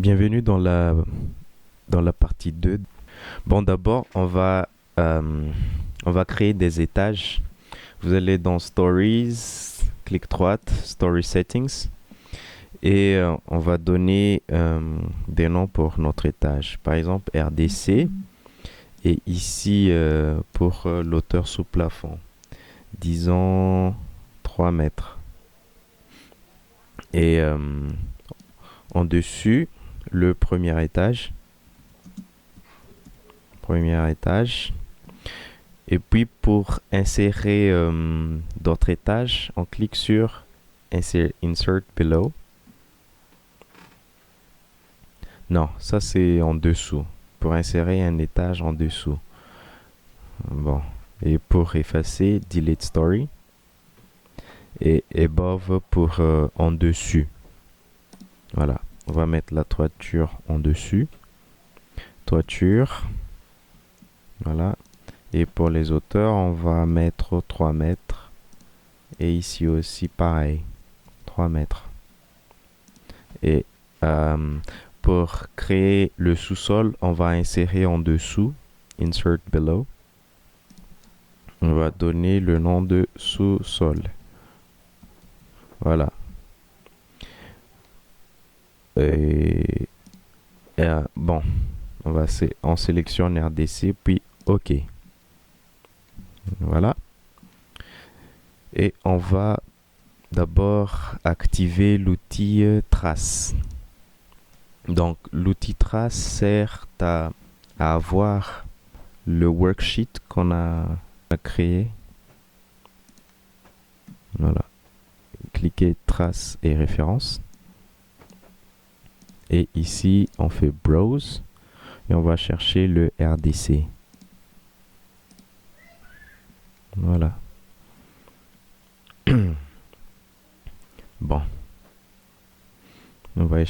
Bienvenue dans la partie 2. Bon, d'abord, on va créer des étages. Vous allez dans Stories, clic droite, Story Settings, et on va donner des noms pour notre étage. Par exemple, RDC, et ici, pour l'auteur sous plafond, disons 3 mètres. Et en dessus, le premier étage. Et puis pour insérer d'autres étages, on clique sur Insert Below. Non, ça c'est en dessous. Pour insérer un étage en dessous. Bon. Et pour effacer, Delete Story. Et Above pour en dessus. Voilà. On va mettre la toiture en dessus. Toiture. Voilà. Et pour les hauteurs, on va mettre 3 mètres. Et ici aussi, pareil. 3 mètres. Et pour créer le sous-sol, on va insérer en dessous. Insert below. On va donner le nom de sous-sol. Voilà. Et bon, on sélectionne RDC, puis OK. Voilà. Et on va d'abord activer l'outil trace. Donc l'outil trace sert à avoir le worksheet qu'on a créé. Voilà. Cliquez trace et référence. Et ici, on fait browse et on va chercher le RDC. Voilà. Bon. On va le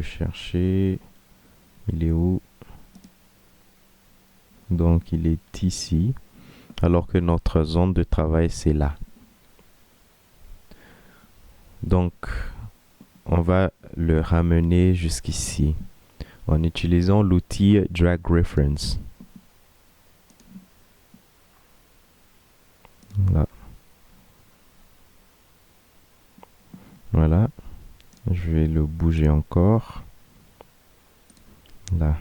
chercher. Il est où? Donc, il est ici. Alors que notre zone de travail, c'est là. Donc, on va le ramener jusqu'ici en utilisant l'outil Drag Reference. Là. Voilà. Je vais le bouger encore. Là.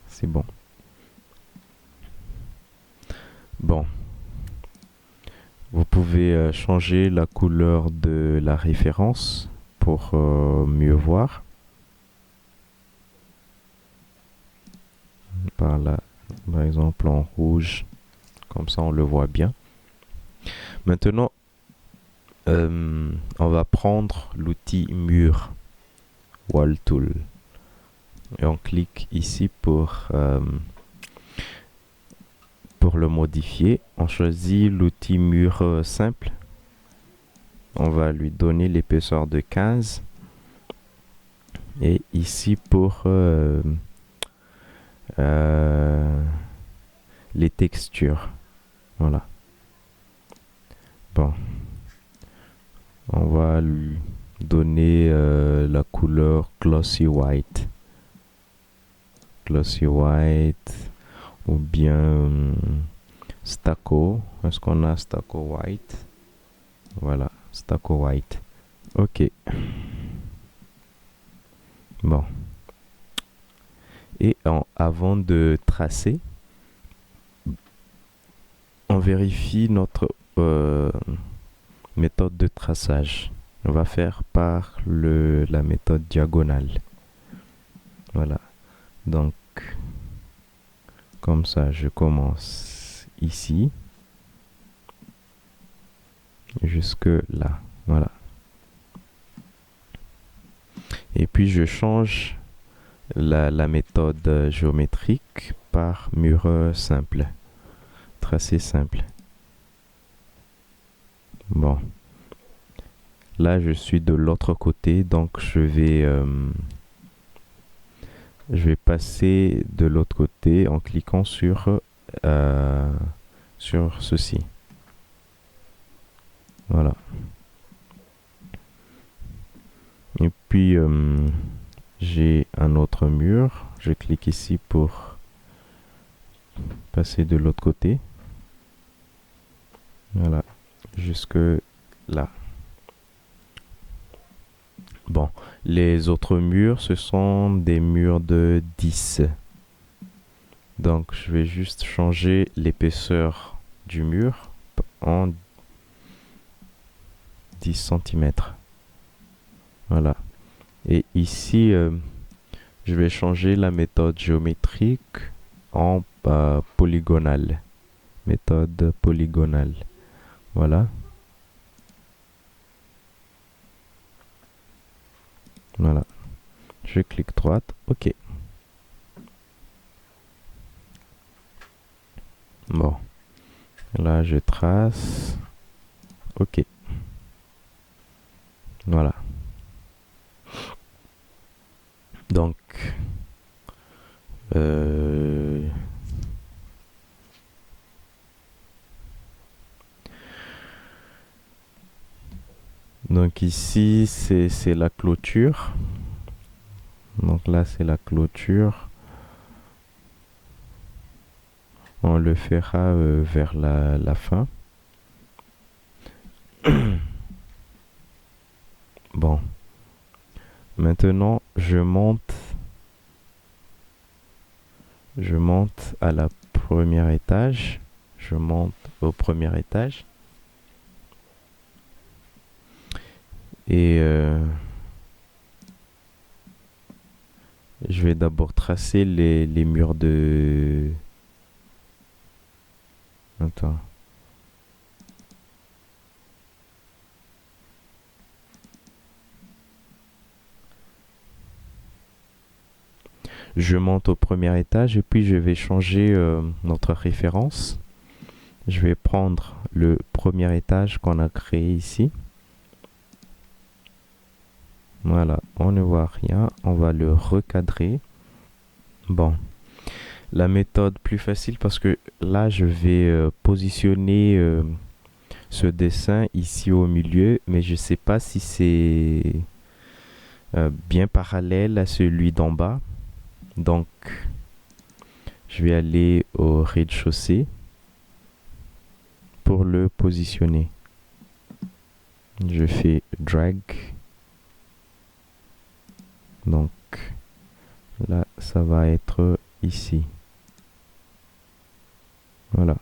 C'est bon. Bon. Vous pouvez changer la couleur de la référence pour mieux voir. Par là, par exemple en rouge. Comme ça, on le voit bien. Maintenant, on va prendre l'outil mur, Wall Tool. Et on clique ici pour le modifier. On choisit l'outil mur simple. On va lui donner l'épaisseur de 15. Et ici pour les textures. Voilà. Bon. On va lui donner la couleur glossy white. Glossy white ou bien Stucco. Est-ce qu'on a Stucco white? Voilà, Stucco white. Ok. Bon. Et avant de tracer, on vérifie notre méthode de traçage. On va faire par la méthode diagonale. Voilà. Donc, comme ça, je commence ici jusque là. Voilà. Et puis, je change la méthode géométrique par mur simple. Tracé simple. Bon. Là, je suis de l'autre côté, donc je vais passer de l'autre côté en cliquant sur ceci. Voilà. Et puis, j'ai un autre mur. Je clique ici pour passer de l'autre côté. Voilà, jusque là. Bon, les autres murs, ce sont des murs de 10. Donc, je vais juste changer l'épaisseur du mur en 10 centimètres. Voilà. Et ici, je vais changer la méthode géométrique en polygonale. Méthode polygonale. Voilà. Voilà. Je clique droite. OK. Bon. Là, je trace. OK. Voilà. Donc, euh, donc ici, c'est la clôture. Donc là, c'est la clôture. On le fera vers la fin. Bon. Maintenant, je monte à la première étage. Je monte au premier étage. Et je vais d'abord tracer les murs de... Attends. Je monte au premier étage et puis je vais changer notre référence. Je vais prendre le premier étage qu'on a créé ici. Voilà, on ne voit rien. On va le recadrer. Bon, la méthode plus facile parce que là, je vais positionner ce dessin ici au milieu, mais je ne sais pas si c'est bien parallèle à celui d'en bas. Donc, je vais aller au rez-de-chaussée pour le positionner. Je fais drag. Donc, là, ça va être ici. Voilà.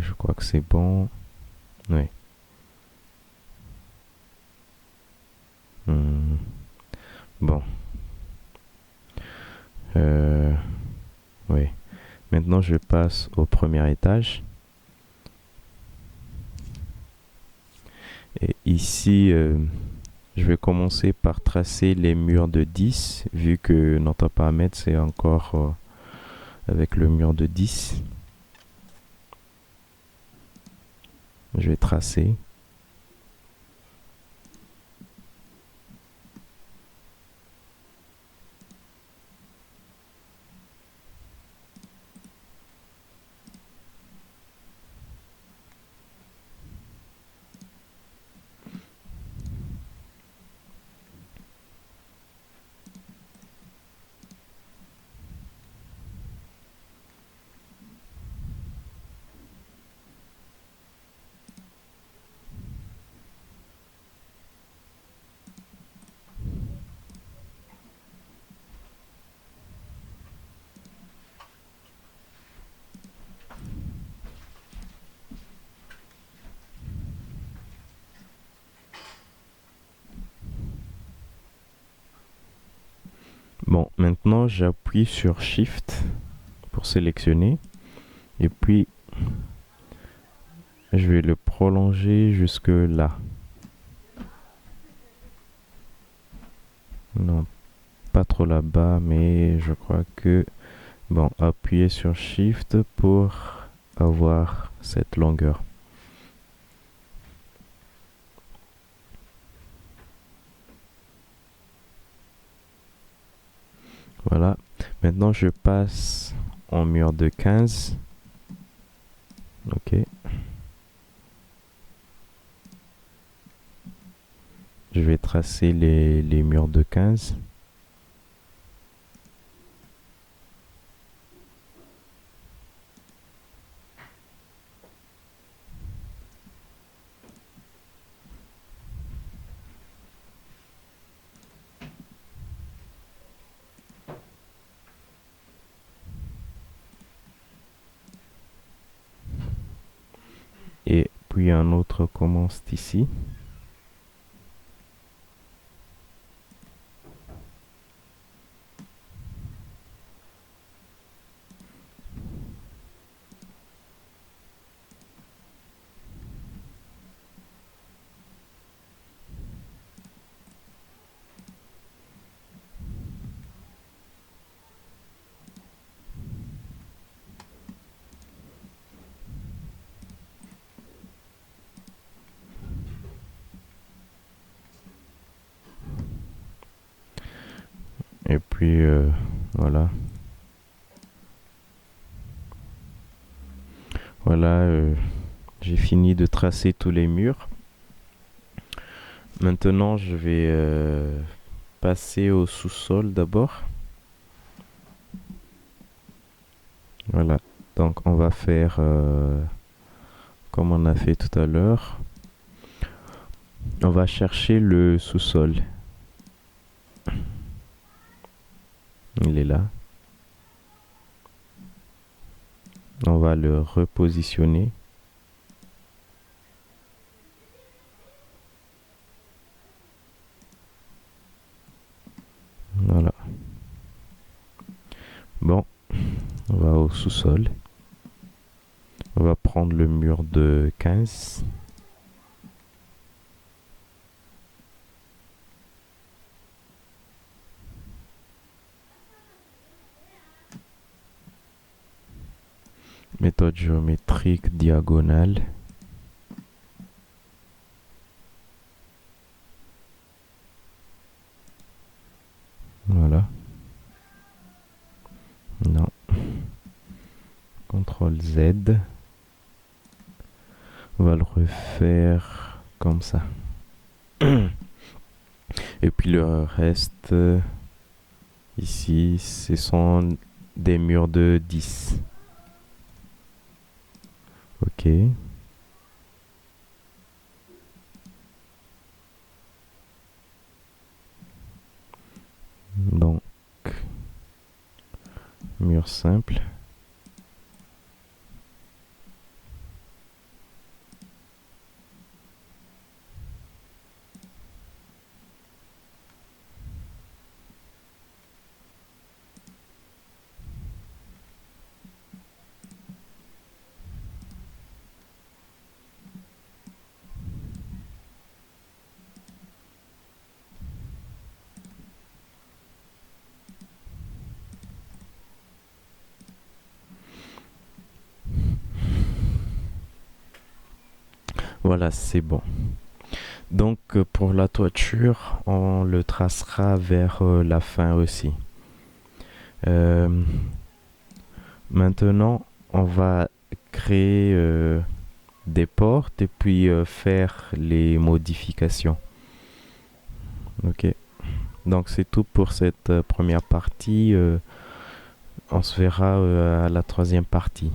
Je crois que c'est bon. Oui. Bon. Oui. Maintenant, je passe au premier étage. Et ici, je vais commencer par tracer les murs de 10, vu que notre paramètre, c'est encore avec le mur de 10. Je vais tracer. Bon, maintenant, j'appuie sur Shift pour sélectionner. Et puis, je vais le prolonger jusque là. Non, pas trop là-bas, mais je crois que... Bon, appuyez sur Shift pour avoir cette longueur. Voilà. Maintenant, je passe en mur de 15. Ok. Je vais tracer les murs de 15. Et puis un autre commence ici. Et puis voilà. Voilà, j'ai fini de tracer tous les murs. Maintenant, je vais passer au sous-sol d'abord. Voilà. Donc, on va faire comme on a fait tout à l'heure. On va chercher le sous-sol. Il est là. On va le repositionner. Voilà. Bon, on va au sous-sol. On va prendre le mur de 15. Méthode géométrique diagonale. Voilà. Non. CTRL Z. On va le refaire comme ça. Et puis le reste, ici, ce sont des murs de 10. Ok. Donc, mur simple. Voilà, c'est bon. Donc pour la toiture, on le tracera vers la fin aussi. Euh, Maintenant, on va créer des portes et puis faire les modifications. Ok. Donc c'est tout pour cette première partie. On se verra à la troisième partie.